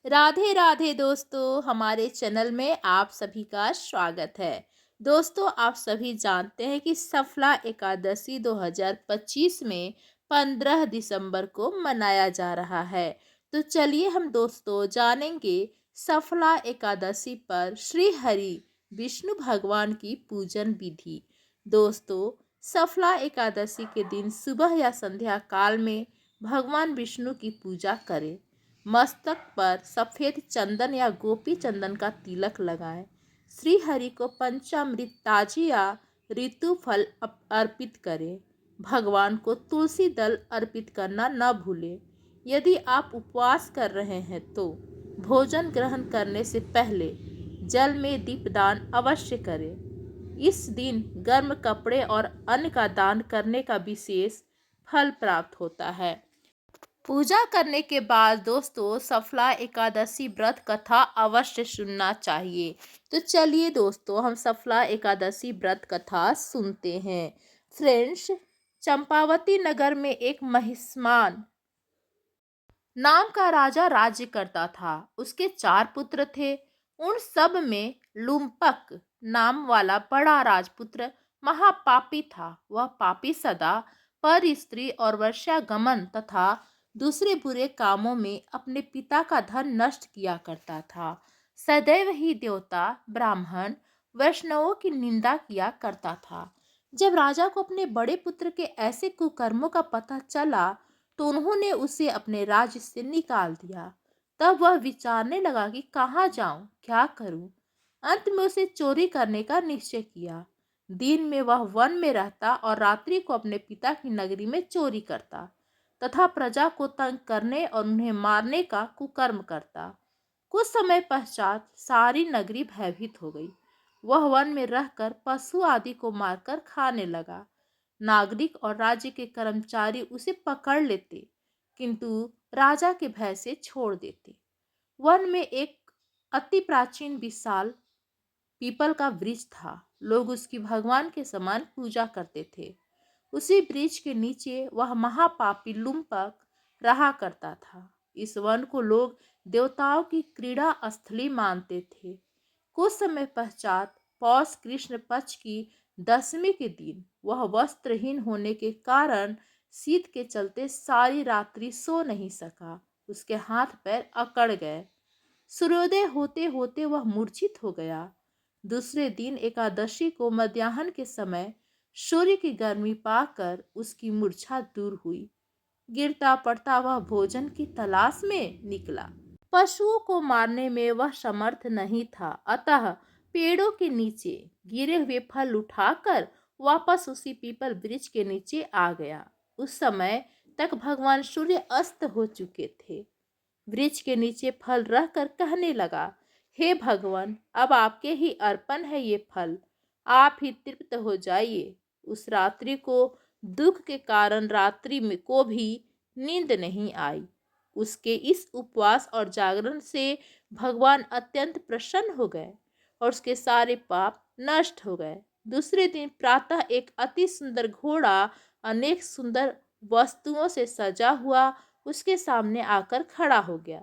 राधे राधे दोस्तों, हमारे चैनल में आप सभी का स्वागत है। दोस्तों, आप सभी जानते हैं कि सफला एकादशी 2025 में 15 दिसंबर को मनाया जा रहा है। तो चलिए हम दोस्तों जानेंगे सफला एकादशी पर श्री हरि विष्णु भगवान की पूजन विधि। दोस्तों, सफला एकादशी के दिन सुबह या संध्या काल में भगवान विष्णु की पूजा करें। मस्तक पर सफ़ेद चंदन या गोपी चंदन का तिलक लगाएं। श्री हरि को पंचामृत ताजिया ऋतु फल अर्पित करें। भगवान को तुलसी दल अर्पित करना न भूलें। यदि आप उपवास कर रहे हैं तो भोजन ग्रहण करने से पहले जल में दीपदान अवश्य करें। इस दिन गर्म कपड़े और अन्न का दान करने का विशेष फल प्राप्त होता है। पूजा करने के बाद दोस्तों सफला एकादशी व्रत कथा अवश्य सुनना चाहिए। तो चलिए दोस्तों हम सफला एकादशी व्रत कथा सुनते हैं। फ्रेंड्स, चंपावती नगर में एक महिष्मान नाम का राजा राज्य करता था। उसके 4 पुत्र थे। उन सब में लुम्पक नाम वाला बड़ा राजपुत्र महापापी था। वह पापी सदा पर स्त्री और वर्षागमन तथा दूसरे बुरे कामों में अपने पिता का धन नष्ट किया करता था। सदैव ही देवता, ब्राह्मण, वैष्णवों की निंदा किया करता था। जब राजा को अपने बड़े पुत्र के ऐसे कुकर्मों का पता चला तो उन्होंने उसे अपने राज्य से निकाल दिया। तब वह विचारने लगा कि कहाँ जाऊं, क्या करूं। अंत में उसे चोरी करने का निश्चय किया। दिन में वह वन में रहता और रात्रि को अपने पिता की नगरी में चोरी करता तथा प्रजा को तंग करने और उन्हें मारने का कुकर्म करता। कुछ समय पश्चात सारी नगरी भयभीत हो गई। वह वन में रहकर पशु आदि को मारकर खाने लगा। नागरिक और राज्य के कर्मचारी उसे पकड़ लेते, किंतु राजा के भय से छोड़ देते। वन में एक अति प्राचीन विशाल पीपल का वृक्ष था। लोग उसकी भगवान के समान पूजा करते थे। उसी वृक्ष के नीचे वह महापापी लुम्पक रहा करता था। इस वन को लोग देवताओं की क्रीड़ा स्थली मानते थे। कुछ समय पश्चात पौष कृष्ण पक्ष की 10वीं के दिन वह वस्त्रहीन होने के कारण शीत के चलते सारी रात्रि सो नहीं सका। उसके हाथ पैर अकड़ गए। सूर्योदय होते होते वह मूर्छित हो गया। दूसरे दिन एकादशी को मध्याह्न के समय सूर्य की गर्मी पाकर उसकी मूर्छा दूर हुई। गिरता पड़ता वह भोजन की तलाश में निकला। पशुओं को मारने में वह समर्थ नहीं था, अतः पेड़ों के नीचे गिरे हुए फल उठाकर वापस उसी पीपल वृक्ष के नीचे आ गया। उस समय तक भगवान सूर्य अस्त हो चुके थे। वृक्ष के नीचे फल रहकर कहने लगा, हे भगवान, अब आपके ही अर्पण है ये फल, आप ही तृप्त हो जाइए। उस रात्रि को दुख के कारण रात्रि में को भी नींद नहीं आई। उसके इस उपवास और जागरण से भगवान अत्यंत प्रसन्न हो गए और उसके सारे पाप नष्ट हो गए। दूसरे दिन प्रातः एक अति सुंदर घोड़ा अनेक सुंदर वस्तुओं से सजा हुआ उसके सामने आकर खड़ा हो गया।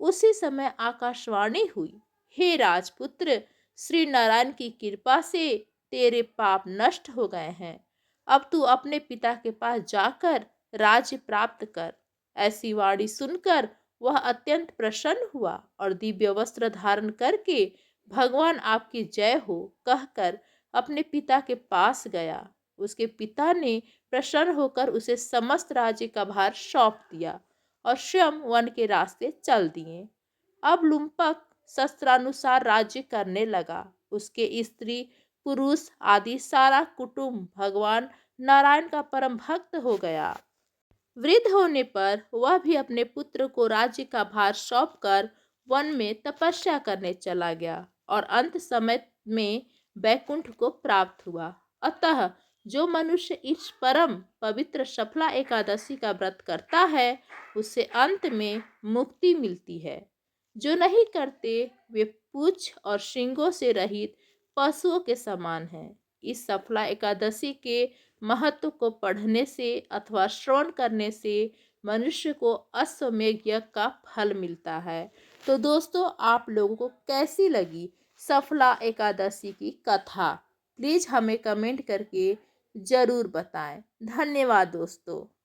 उसी समय आकाशवाणी हुई, हे राजपुत्र, श्री नारायण की कृपा से तेरे पाप नष्ट हो गए हैं। अब तू अपने पिता के पास जाकर राज्य प्राप्त कर। ऐसी वाणी सुनकर वह अत्यंत प्रसन्न हुआ और दिव्य वस्त्र धारण करके भगवान आपकी जय हो कहकर अपने पिता के पास गया। उसके पिता ने प्रसन्न होकर उसे समस्त राज्य का भार सौंप दिया और स्वयं वन के रास्ते चल दिए। अब लुम्पक शस्त्रानुसार राज्य करने लगा। उसके स्त्री पुरुष आदि सारा कुटुंब भगवान नारायण का परम भक्त हो गया। वृद्ध होने पर वह भी अपने पुत्र को राज्य का भार सौंपकर वन में तपस्या करने चला गया और अंत समय में बैकुंठ को प्राप्त हुआ। अतः जो मनुष्य इस परम पवित्र सफला एकादशी का व्रत करता है उसे अंत में मुक्ति मिलती है। जो नहीं करते वे पूंछ और सींगों से रहित पशुओं के समान हैं। इस सफला एकादशी के महत्व को पढ़ने से अथवा श्रवण करने से मनुष्य को अश्वमेध यज्ञ का फल मिलता है। तो दोस्तों, आप लोगों को कैसी लगी सफला एकादशी की कथा? प्लीज़ हमें कमेंट करके ज़रूर बताएं। धन्यवाद दोस्तों।